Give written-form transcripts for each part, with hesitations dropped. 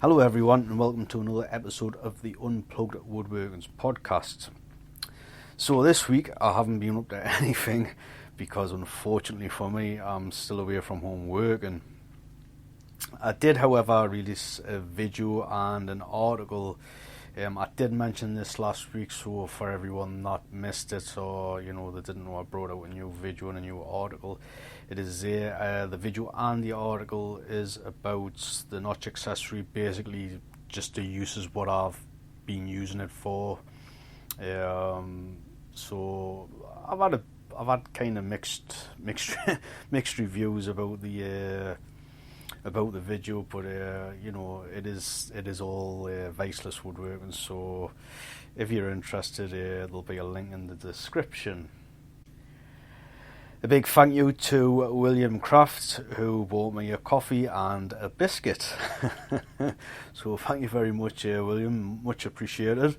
Hello everyone and welcome to another episode of the Unplugged Woodworkings podcast. So this week I haven't been up to anything because unfortunately for me I'm still away from home working. I did however release a video and an article. I did mention this last week, so for everyone that missed it or they didn't know I brought out a new video and a new article, it is there. The video and the article is about the notch accessory, basically just the uses what I've been using it for. So I've had kind of mixed mixed reviews about the video, but it is all viceless woodworking. So if you're interested, there'll be a link in the description. A big thank you to William Craft, who bought me a coffee and a biscuit. So thank you very much, William, much appreciated.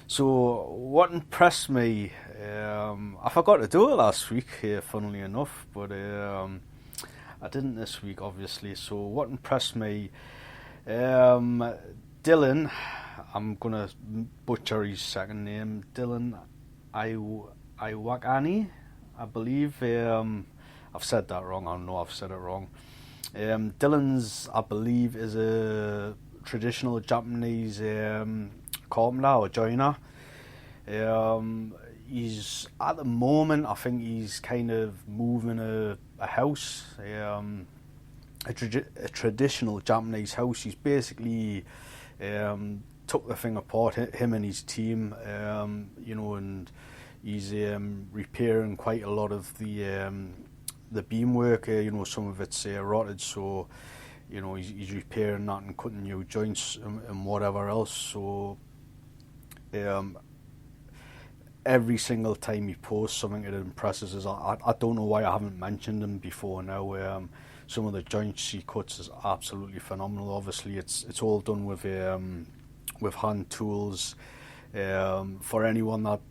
So what impressed me, I forgot to do it last week, funnily enough, but I didn't this week, obviously. So what impressed me, Dylan, I'm going to butcher his second name, Dylan Iwakuni, I believe. I've said that wrong, I know I've said it wrong. Dylan's, I believe, is a traditional Japanese carpenter or joiner. He's at the moment, I think he's kind of moving a house, a traditional Japanese house. He's basically took the thing apart, him and his team, and he's repairing quite a lot of the beamwork. Some of it's rotted, so he's repairing that and cutting new joints and whatever else. So every single time he posts something, it impresses us. I don't know why I haven't mentioned him before now. Some of the joints he cuts is absolutely phenomenal. Obviously, it's all done with hand tools. For anyone that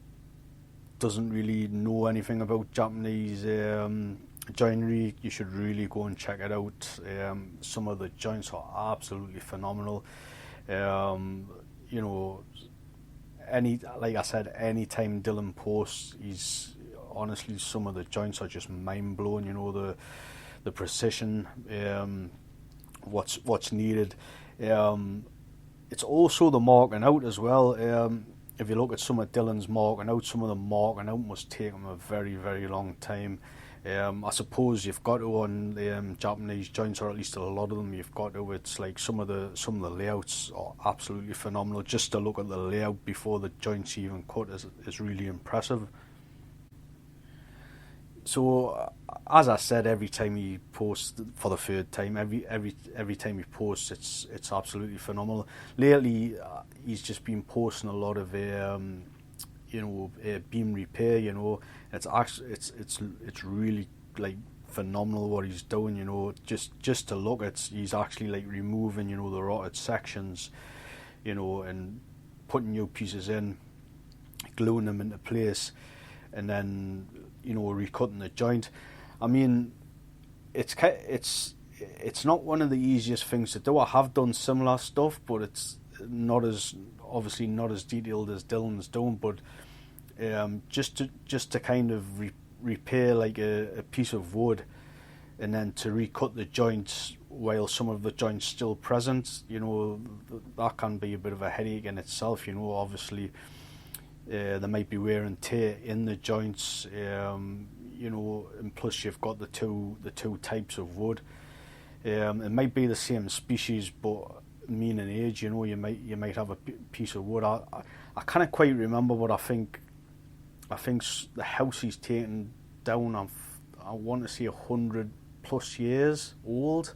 doesn't really know anything about Japanese joinery, you should really go and check it out. Some of the joints are absolutely phenomenal. Like I said, anytime Dylan posts, he's honestly, some of the joints are just mind blowing. The precision, what's needed. It's also the marking out as well. If you look at some of Dylan's marking out, some of the marking out must take him a very, very long time. I suppose you've got to on the Japanese joints, or at least a lot of them, you've got to. It's like some of the layouts are absolutely phenomenal. Just to look at the layout before the joints even cut is really impressive. So as I said, every time he posts, for the third time, every time he posts, it's absolutely phenomenal. Lately, he's just been posting a lot of beam repair. It's really like phenomenal what he's doing. Just to look at, he's actually like removing the rotted sections, and putting new pieces in, gluing them into place, and then recutting the joint. I mean, it's not one of the easiest things to do. I have done similar stuff, but it's not as detailed as Dylan's doing. But just to kind of repair like a piece of wood, and then to recut the joints while some of the joints still present, that can be a bit of a headache in itself. Obviously. There might be wear and tear in the joints, and plus you've got the two types of wood. It might be the same species, but meaning age. You might have a piece of wood. I can't quite remember, but I think the house he's taken down, I want to say 100+ years old.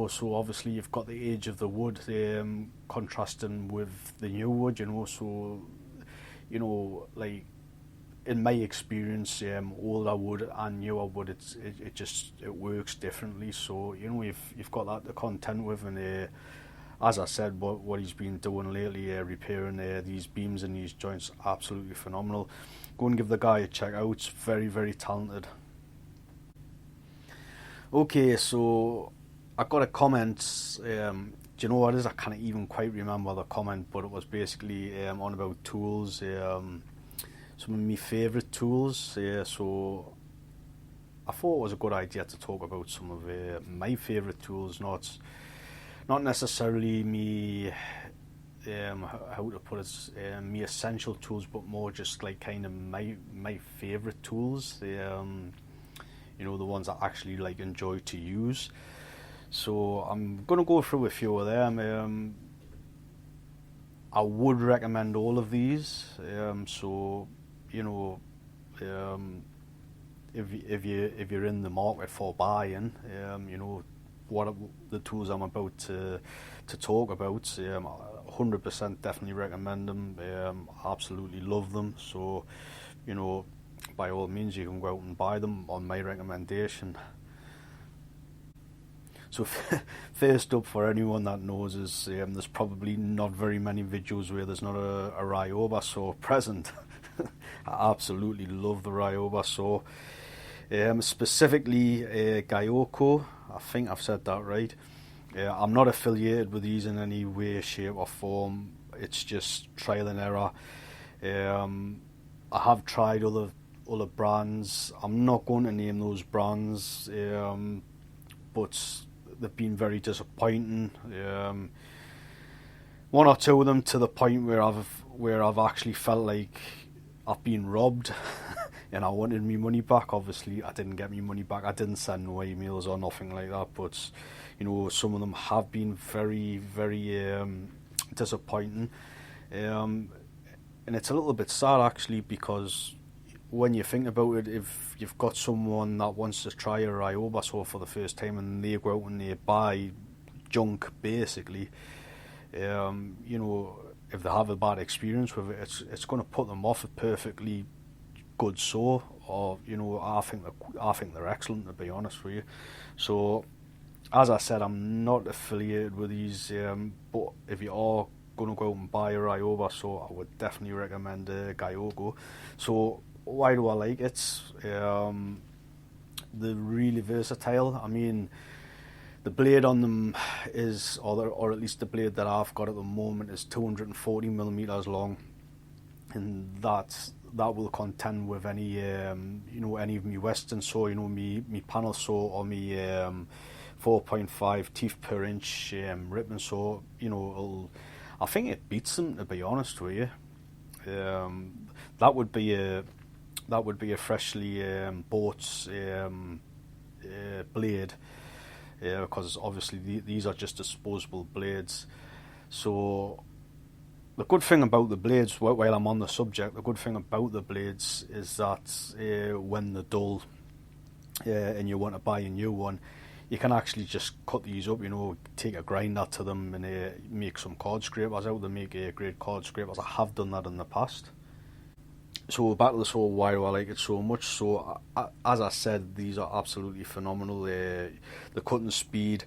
So obviously you've got the age of the wood contrasting with the new wood. So. Like in my experience, older wood and newer wood, it works differently. So you've got that to contend with, and as I said, what he's been doing lately, repairing these beams and these joints, absolutely phenomenal. Go and give the guy a check out. It's very, very talented. Okay, so I got a comment. Do you know what it is? I can't even quite remember the comment, but it was basically on about tools. Some of my favourite tools. So I thought it was a good idea to talk about some of my favourite tools, not necessarily me. How to put it? Me essential tools, but more just like kind of my favourite tools. The ones I actually like enjoy to use. So I'm gonna go through a few of them. I would recommend all of these. So you know, um, if you're in the market for buying, what the tools I'm about to talk about, 100% definitely recommend them. Absolutely love them. So, by all means, you can go out and buy them on my recommendation. So first up, for anyone that knows, is there's probably not very many videos where there's not a Ryoba saw present. I absolutely love the Ryoba saw. Specifically Gyoko, I think I've said that right. I'm not affiliated with these in any way, shape or form. It's just trial and error. I have tried other brands. I'm not going to name those brands, but they've been very disappointing. One or two of them to the point where I've actually felt like I've been robbed, and I wanted my money back. Obviously, I didn't get my money back. I didn't send no emails or nothing like that. But some of them have been very, very disappointing, and it's a little bit sad actually, because when you think about it, if you've got someone that wants to try a Ryoba saw for the first time and they go out and they buy junk basically, if they have a bad experience with it, it's going to put them off a perfectly good saw. Or I think they're excellent, to be honest with you. So as I said, I'm not affiliated with these, but if you are going to go out and buy a Ryoba saw, I would definitely recommend Gyoko. So why do I like it? They're really versatile. I mean, the blade on them is, or at least the blade that I've got at the moment, is 240 millimeters long, and that will contend with any any of me Western saw, me panel saw, or me 4.5 teeth per inch ripping saw. I think it beats them, to be honest with you. That would be a freshly bought blade, because obviously these are just disposable blades. So the good thing about the blades, while I'm on the subject, the good thing about the blades is that when they're dull and you want to buy a new one, you can actually just cut these up, take a grinder to them and make some card scrapers out. They make great card scrapers. I have done that in the past. So back to the saw, why do I like it so much? So as I said, these are absolutely phenomenal. The cutting speed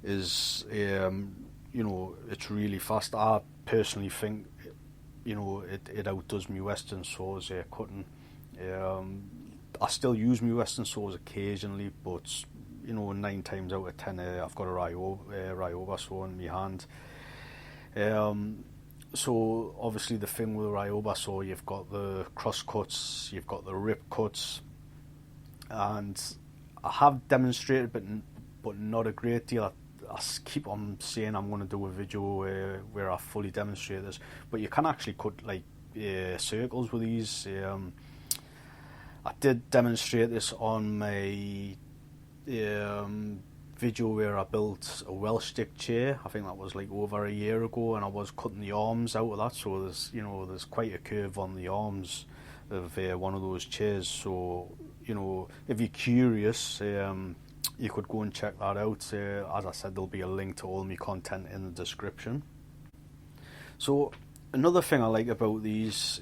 is, it's really fast. I personally think, it outdoes me Western saws cutting. I still use me Western saws occasionally, but 9 times out of 10, I've got a Ryoba saw in my hand. So obviously the thing with the Ryoba saw, you've got the cross cuts, you've got the rip cuts, and I have demonstrated, but not a great deal. I keep on saying I'm going to do a video where I fully demonstrate this, but you can actually cut like circles with these. I did demonstrate this on my video where I built a Welsh stick chair. I think that was like over a year ago, and I was cutting the arms out of that. So there's quite a curve on the arms of one of those chairs. So if you're curious, you could go and check that out. As I said, there'll be a link to all my content in the description. So another thing I like about these,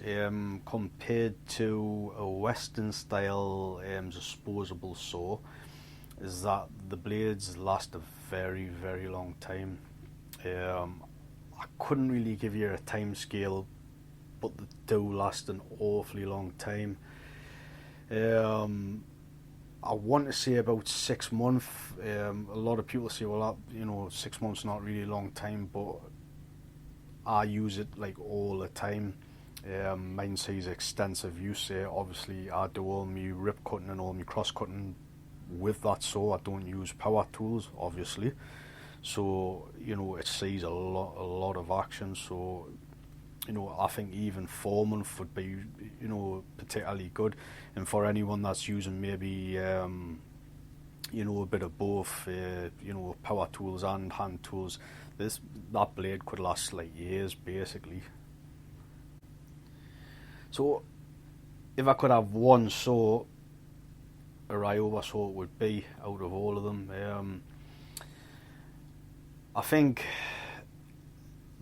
compared to a Western style disposable saw, is that the blades last a very, very long time. I couldn't really give you a time scale, but they do last an awfully long time. I want to say about 6 months. A lot of people say, well, that, 6 months not really a long time, but I use it like all the time. Mine sees extensive use. Obviously, I do all my rip cutting and all my cross cutting with that saw. I don't use power tools, obviously. So it sees a lot of action. So I think even 4 months would be particularly good. And for anyone that's using maybe a bit of both, power tools and hand tools, that blade could last like years basically. So if I could have one saw, a Ryoba saw it would be out of all of them. I think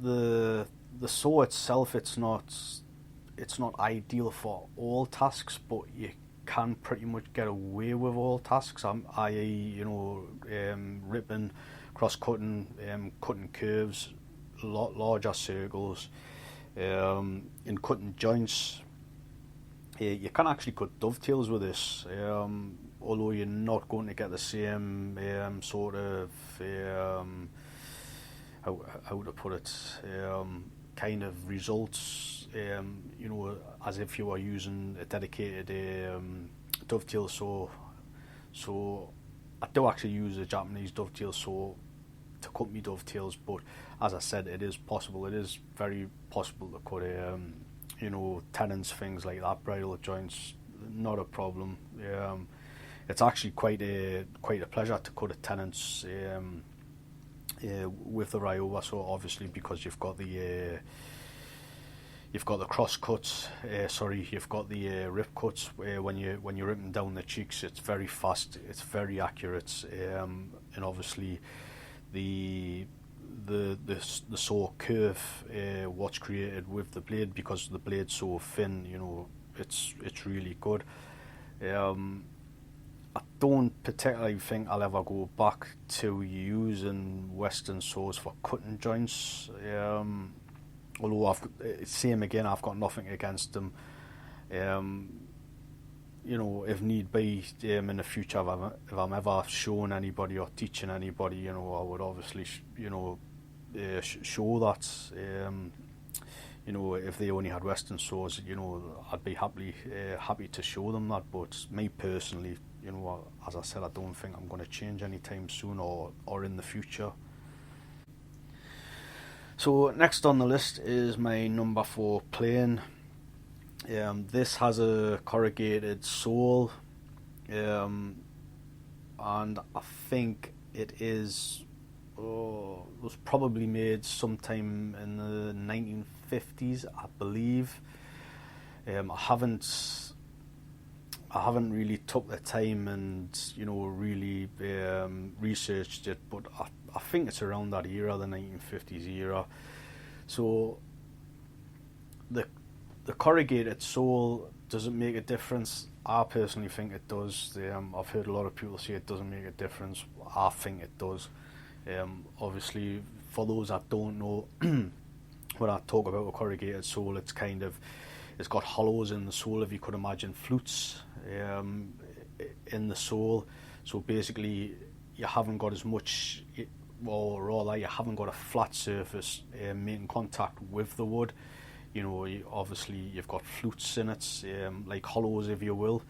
the saw itself, it's not ideal for all tasks, but you can pretty much get away with all tasks, i.e. ripping, cross cutting, cutting curves, larger circles, in cutting joints. You can actually cut dovetails with this, although you're not going to get the same sort of how to put it, kind of results, as if you were using a dedicated dovetail saw. So I do actually use a Japanese dovetail saw to cut me dovetails, but as I said, it is possible. It is very possible to cut tenons, things like that, bridle joints, not a problem. It's actually quite a pleasure to cut a tenons with the Ryoba saw, obviously, because you've got the cross cuts. You've got the rip cuts. When you're ripping down the cheeks, it's very fast, it's very accurate, and obviously the saw curve, what's created with the blade, because the blade's so thin, it's really good. I don't particularly think I'll ever go back to using Western saws for cutting joints. Although I've got nothing against them. If need be, in the future, if I'm ever showing anybody or teaching anybody, I would obviously, show that. If they only had Western saws, I'd be happy to show them that. But me personally, as I said, I don't think I'm going to change anytime soon or in the future. So next on the list is my number 4 plane. This has a corrugated sole, and I think it was probably made sometime in the 1950s, I believe. I haven't really took the time and really researched it, but I think it's around that era, the 1950s era. So the corrugated sole, does it make a difference? I personally think it does. I've heard a lot of people say it doesn't make a difference. I think it does. Obviously, for those that don't know, when I talk about a corrugated sole, it's got hollows in the sole, if you could imagine flutes in the sole. So basically, you haven't got as much, or rather, you haven't got a flat surface making contact with the wood. Obviously you've got flutes in it, like hollows, if you will.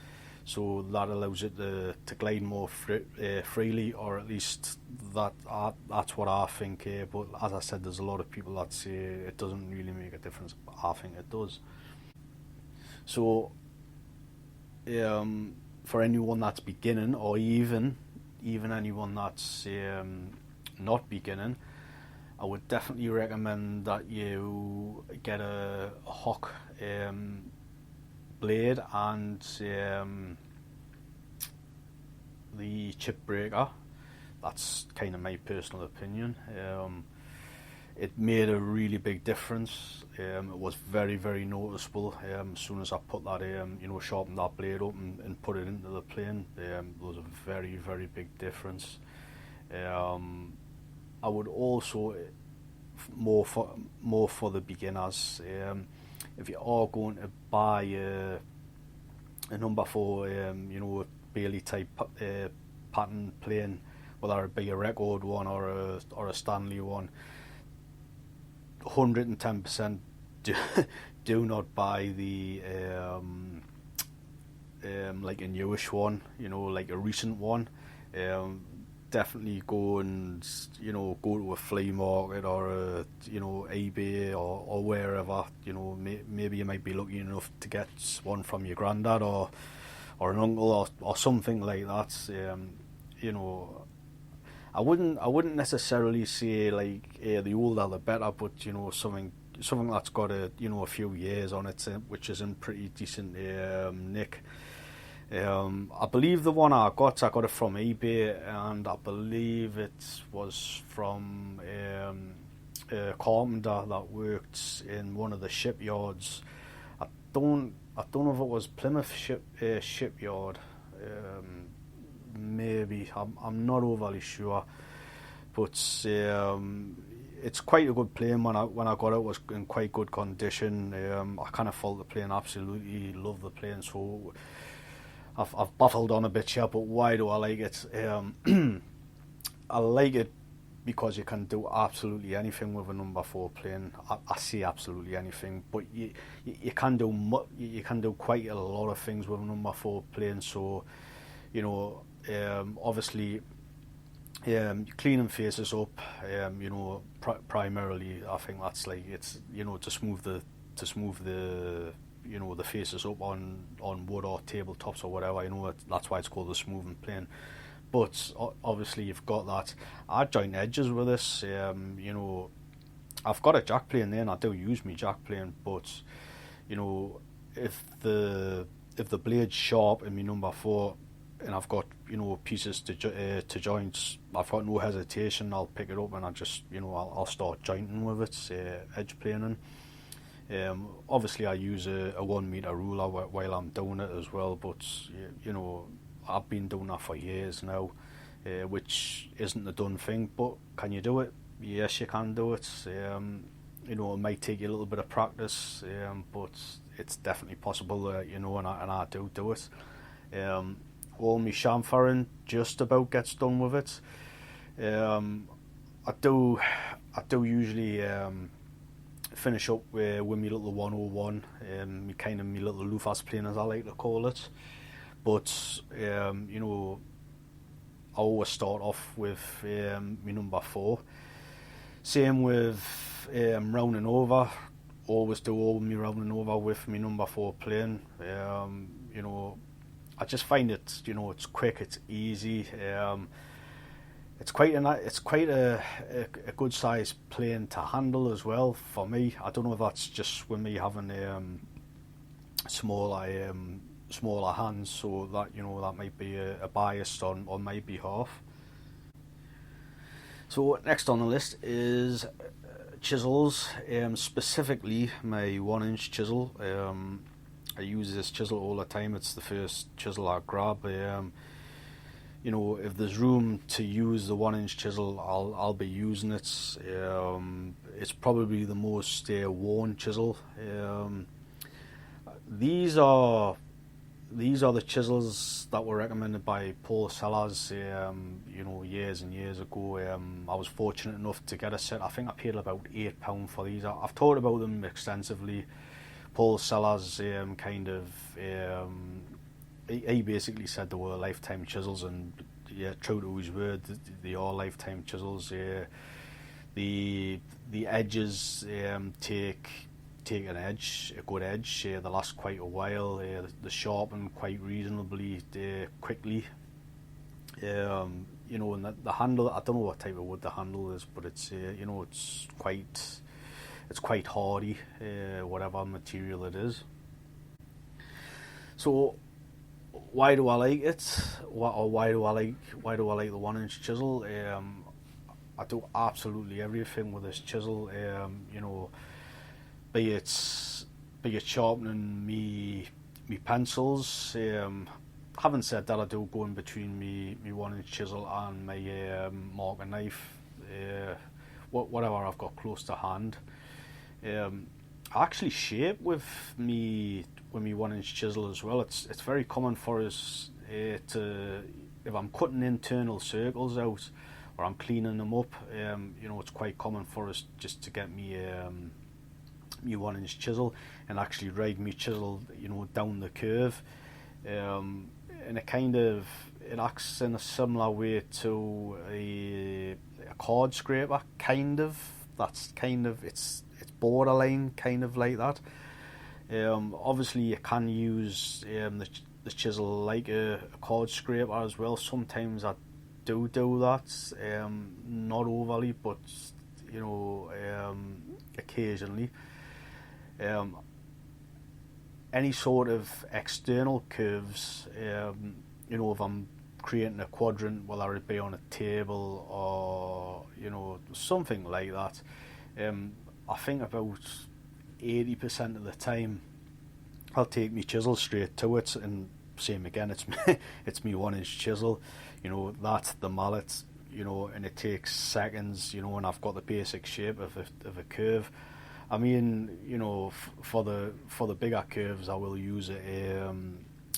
So that allows it to glide more freely, or at least that's what I think. But as I said, there's a lot of people that say it doesn't really make a difference. But I think it does. So for anyone that's beginning, or even anyone that's not beginning, I would definitely recommend that you get a hock blade and the chip breaker. That's kind of my personal opinion. It made a really big difference. It was very, very noticeable. As soon as I put that, sharpened that blade up and put it into the plane, there was a very, very big difference. I would also, more for the beginners, if you are going to buy a number 4, Bailey type pattern plane, whether it be a record one or a Stanley one. 110% do not buy the like a newish one, like a recent one. Definitely go and go to a flea market or a eBay or wherever. Maybe you might be lucky enough to get one from your granddad or an uncle or something like that. I wouldn't necessarily say like the older the better, but something that's got a few years on it, which is in pretty decent nick. I believe the one I got it from eBay, and I believe it was from a carpenter that worked in one of the shipyards. I don't know if it was Plymouth shipyard. Maybe I'm not overly sure, but it's quite a good plane. When I got it was in quite good condition. I kind of felt the plane, absolutely love the plane. So I've baffled on a bit here, but why do I like it? I like it because you can do absolutely anything with a number 4 plane. I say absolutely anything, but you can do quite a lot of things with a number 4 plane. So obviously cleaning faces up, primarily I think that's like it's to smooth the the faces up on wood or tabletops or whatever. That's why it's called the smoothing plane. But obviously you've got that. I joint edges with this. I've got a jack plane there, and I do use my jack plane, but if the blade's sharp in my number 4 and I've got pieces to joint, I've got no hesitation. I'll pick it up and I just I'll start jointing with it, edge planing. Obviously I use a 1 meter ruler while I'm doing it as well, but I've been doing that for years now, which isn't a done thing. But can you do it? Yes, you can do it. It might take you a little bit of practice, but it's definitely possible. And I do it. All my chamfering just about gets done with it. I do usually finish up with my little 101, my little Lufas plane, as I like to call it. But I always start off with my number 4. Same with rounding over. Always do all my rounding over with my number 4 plane. I just find it, it's quick, it's easy. It's quite a good size plane to handle as well for me. I don't know if that's just with me having smaller hands, so that that might be a bias on my behalf. So next on the list is chisels, specifically my 1-inch chisel. I use this chisel all the time. It's the first chisel I grab. If there's room to use the 1-inch chisel, I'll be using it. It's probably the most worn chisel. These are the chisels that were recommended by Paul Sellers, years and years ago. I was fortunate enough to get a set. I think I paid about £8 for these. I've talked about them extensively. Paul Sellers he basically said they were lifetime chisels, and true to his word, they are lifetime chisels. The edges take a good edge. They last quite a while. They sharpen quite reasonably quickly. And the handle, I don't know what type of wood the handle is, but it's it's quite hardy, whatever material it is. So why do I like it? Why do I like the 1-inch chisel? I do absolutely everything with this chisel. Be it sharpening me pencils. Having said that, I do go in between me 1-inch chisel and my marker knife, whatever I've got close to hand. I actually shape with me 1-inch chisel as well. It's very common for us to if I'm cutting internal circles out or I'm cleaning them up. It's quite common for us just to get me 1-inch chisel and actually ride me chisel, down the curve. And it acts in a similar way to a card scraper, kind of. That's kind of it's borderline kind of like that. Obviously, you can use the chisel like a card scraper as well. Sometimes I do that, not overly, but occasionally. Any sort of external curves, if I'm creating a quadrant, whether it be on a table or something like that, I think about 80% of the time I'll take my chisel straight to it, and same again, it's me 1-inch chisel, that's the mallet, and it takes seconds, and I've got the basic shape of a curve. I mean, for the bigger curves, I will use it,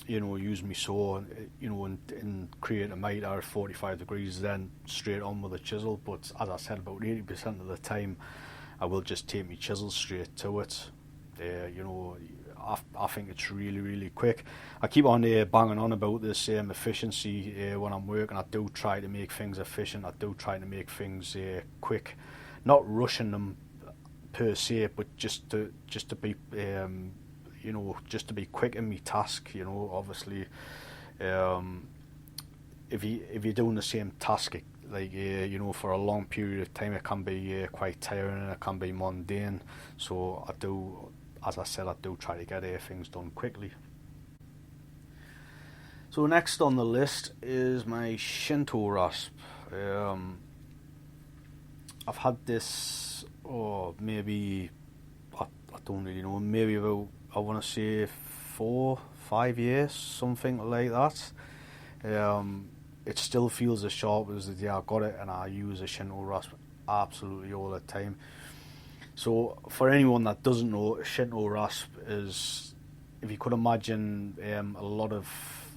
use me saw, and create a mitre at 45 degrees, then straight on with a chisel. But as I said, about 80% of the time, I will just take my chisel straight to it. I think it's really, really quick. I keep on banging on about this efficiency when I'm working. I do try to make things efficient. I do try to make things quick, not rushing them per se, but just to be just to be quick in my task. Obviously, if you're doing the same task for a long period of time, it can be quite tiring and it can be mundane. So as I said, I do try to get things done quickly. So next on the list is my Shinto rasp. I've had this, maybe, I don't really know, maybe about, I want to say 4-5 years, something like that. It still feels as sharp as the day I got it, and I use a Shinto rasp absolutely all the time. So for anyone that doesn't know, a Shinto rasp is, if you could imagine, a lot of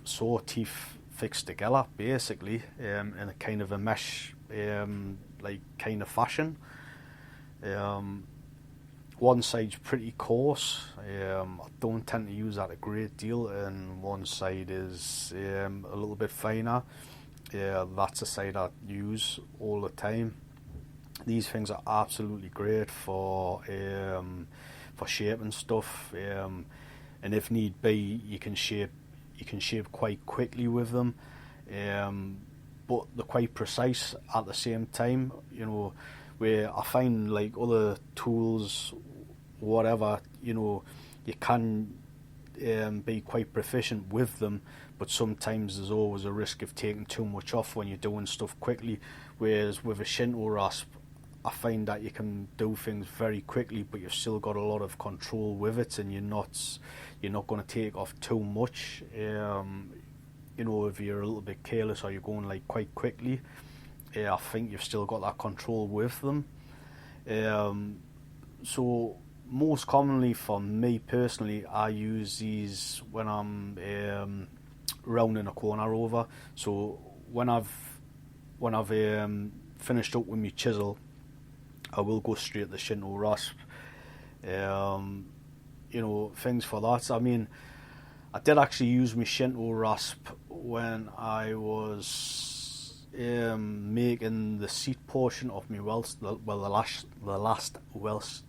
saw teeth fixed together, basically, in a kind of a mesh, kind of fashion. One side's pretty coarse. I don't tend to use that a great deal, and one side is a little bit finer. That's the side I use all the time. These things are absolutely great for shaping stuff, and if need be, you can shape quite quickly with them. But they're quite precise at the same time. Where I find like other tools, whatever, you can be quite proficient with them, but sometimes there's always a risk of taking too much off when you're doing stuff quickly. Whereas with a Shinto rasp, I find that you can do things very quickly, but you've still got a lot of control with it, and you're not going to take off too much. If you're a little bit careless or you're going like quite quickly, I think you've still got that control with them. So most commonly for me personally, I use these when I'm rounding a corner over. So when I've finished up with my chisel, I will go straight to the Shinto rasp. Things for that. I mean, I did actually use my Shinto rasp when I was making the seat portion of my the last Welsh.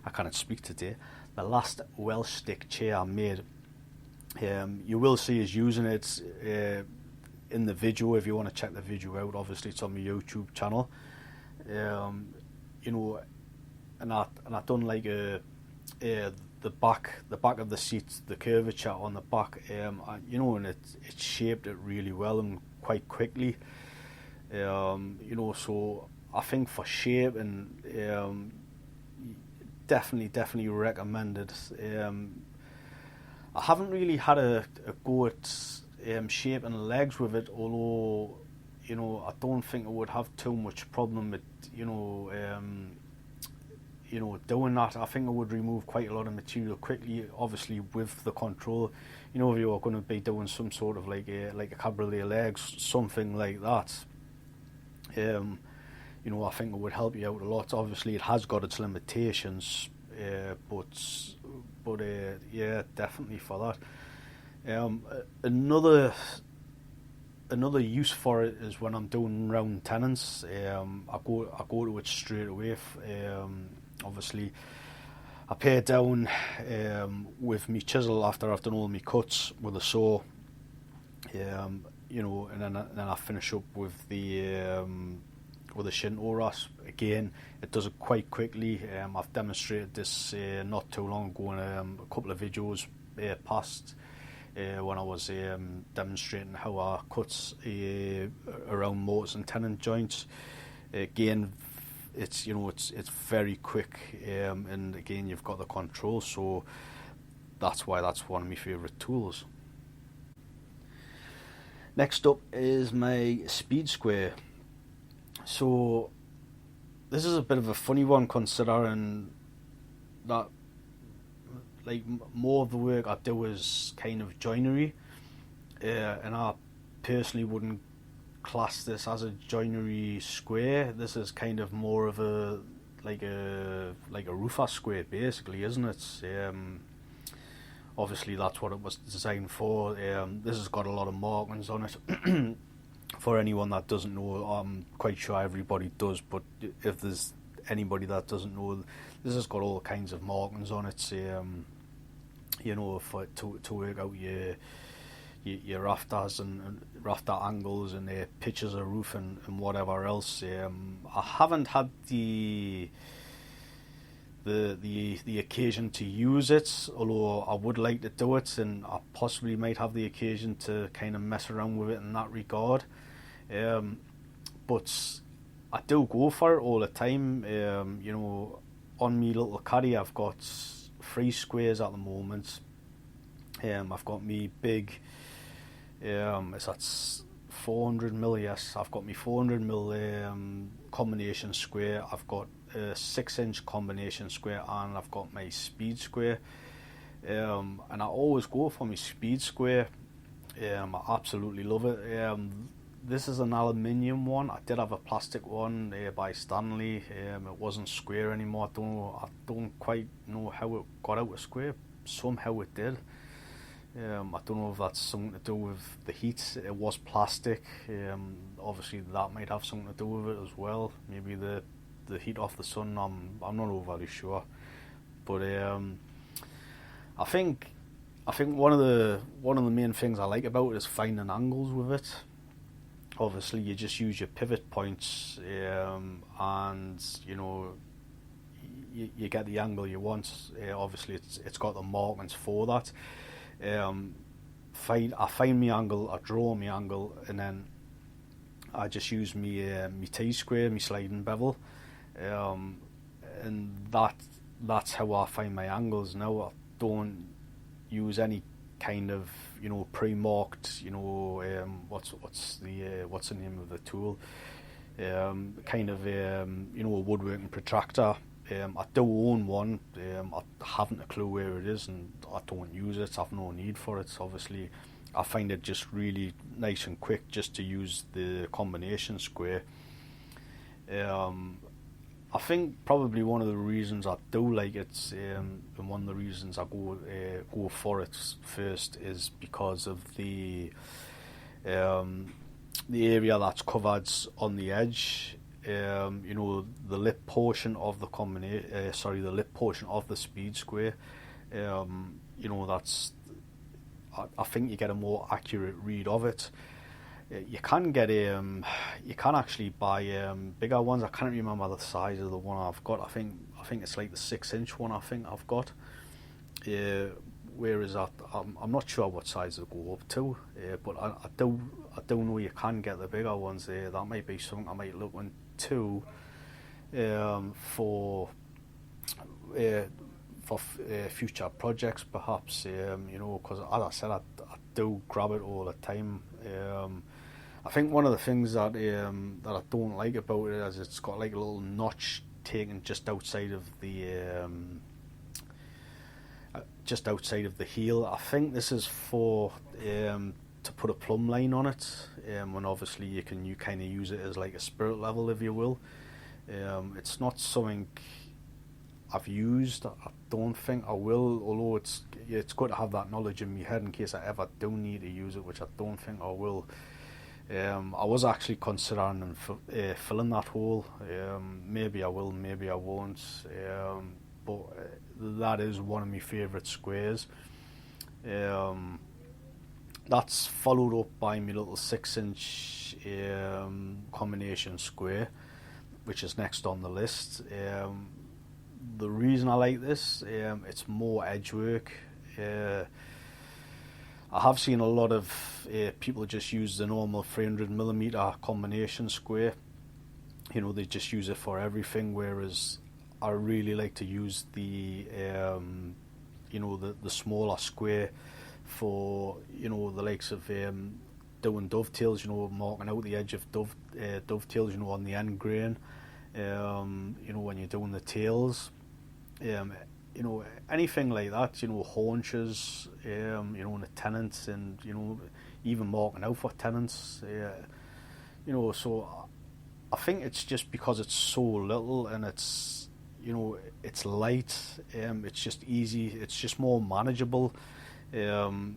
I can't speak today. The last Welsh stick chair I made. You will see us using it in the video if you want to check the video out. Obviously, it's on my YouTube channel. And I done like the back of the seat, the curvature on the back, and it shaped it really well and quite quickly. So I think for shape and definitely recommended. I haven't really had a go at shaping legs with it, although I don't think I would have too much problem with doing that, I think it would remove quite a lot of material quickly. Obviously, with the control, if you are going to be doing some sort of like a cabriolet legs, something like that, I think it would help you out a lot. Obviously, it has got its limitations, but yeah, definitely for that. Another use for it is when I'm doing round tenons. I go to it straight away. Obviously, I pare down with my chisel after I've done all my cuts with a saw. And then I finish up with the Shinto rasp. Again, it does it quite quickly. I've demonstrated this not too long ago in a couple of videos past. When I was demonstrating how I cut around motors and tenon joints. Again, it's very quick, and again you've got the control, so that's why that's one of my favourite tools. Next up is my speed square. So this is a bit of a funny one, considering that like more of the work I do is kind of joinery, and I personally wouldn't class this as a joinery square. This is kind of more of a roofer square, basically, isn't it? Obviously that's what it was designed for. This has got a lot of markings on it. For anyone that doesn't know, I'm quite sure everybody does, but if there's anybody that doesn't know, this has got all kinds of markings on it. To work out your rafters and rafter angles and pitches of roof and whatever else. I haven't had the occasion to use it, although I would like to do it, and I possibly might have the occasion to kind of mess around with it in that regard. But I do go for it all the time. On me little caddy, I've got 3 squares at the moment. I've got me big, that's 400mm, yes, I've got me 400mm combination square, I've got a 6-inch combination square, and I've got my speed square. And I always go for my speed square. I absolutely love it. This is an aluminium one. I did have a plastic one by Stanley. It wasn't square anymore. I don't quite know how it got out of square. Somehow it did. I don't know if that's something to do with the heat. It was plastic. Obviously that might have something to do with it as well. Maybe the heat off the sun. I'm not overly sure. But I think one of the main things I like about it is finding angles with it. Obviously you just use your pivot points, and you get the angle you want. Obviously it's got the markings for that. I find my angle, I draw my angle, and then I just use my T-square, my sliding bevel, and that's how I find my angles now. I don't use any kind of pre-marked, what's the name of the tool, kind of a woodworking protractor. I do own one. I haven't a clue where it is, and I don't use it. I've no need for it. Obviously I find it just really nice and quick just to use the combination square. I think probably one of the reasons I do like it, and one of the reasons I go for it first, is because of the area that's covered on the edge. The lip portion of the the lip portion of the speed square. That's, I think you get a more accurate read of it. You can actually buy bigger ones. I can't remember the size of the one I've got. I think it's like the 6-inch one. I think I've got. Where is that? I'm not sure what size they go up to. But I do know you can get the bigger ones. That might be something I might look into for future projects, perhaps. Because as I said, I do grab it all the time. I think one of the things that I don't like about it is it's got like a little notch taken just outside of the heel. I think this is for to put a plumb line on it, when obviously you kind of use it as like a spirit level, if you will. It's not something I've used. I don't think I will, although it's good to have that knowledge in my head in case I ever do need to use it, which I don't think I will. I was actually considering filling that hole. Maybe I will, maybe I won't. But that is one of my favourite squares. That's followed up by my little 6-inch combination square, which is next on the list. The reason I like this, it's more edge work. I have seen a lot of people just use the normal 300mm combination square. You know, they just use it for everything, whereas I really like to use the smaller square for, you know, the likes of doing dovetails, you know, marking out the edge of dovetails, you know, on the end grain, you know, when you're doing the tails, you know, anything like that, you know, haunches, you know, and the tenants, and, you know, even marking out for tenants, you know. So I think it's just because it's so little and it's, you know, it's light, it's just easy, it's just more manageable. You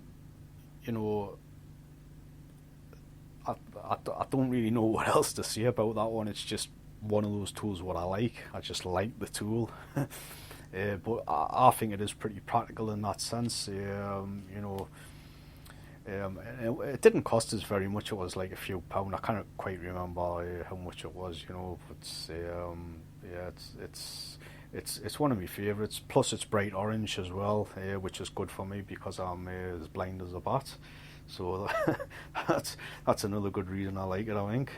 know, I don't really know what else to say about that one. It's just one of those tools what I like. I just like the tool. But I think it is pretty practical in that sense. You know, it didn't cost us very much. It was like a few pound. I can't quite remember how much it was. You know, but yeah, it's one of my favourites. Plus, it's bright orange as well, which is good for me because I'm as blind as a bat. So that's another good reason I like it, I think.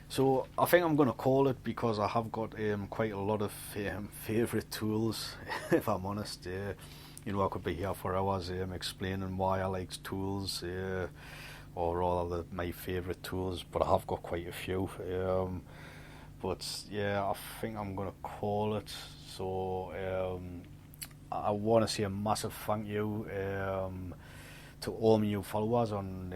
So I think I'm going to call it, because I have got quite a lot of favourite tools, if I'm honest. You know, I could be here for hours explaining why I like tools, or rather my favourite tools, but I have got quite a few. But yeah, I think I'm going to call it. So I want to say a massive thank you to all my new followers on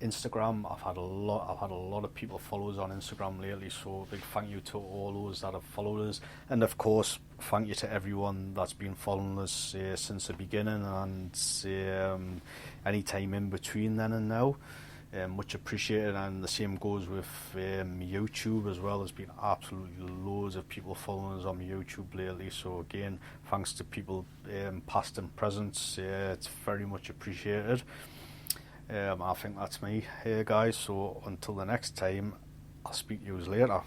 Instagram. I've had a lot of people follow us on Instagram lately, so big thank you to all those that have followed us, and of course thank you to everyone that's been following us since the beginning, and any time in between then and now. Much appreciated, and the same goes with YouTube as well. There's been absolutely loads of people following us on YouTube lately, so again, thanks to people past and present. It's very much appreciated. I think that's me here, guys, so until the next time, I'll speak to you later.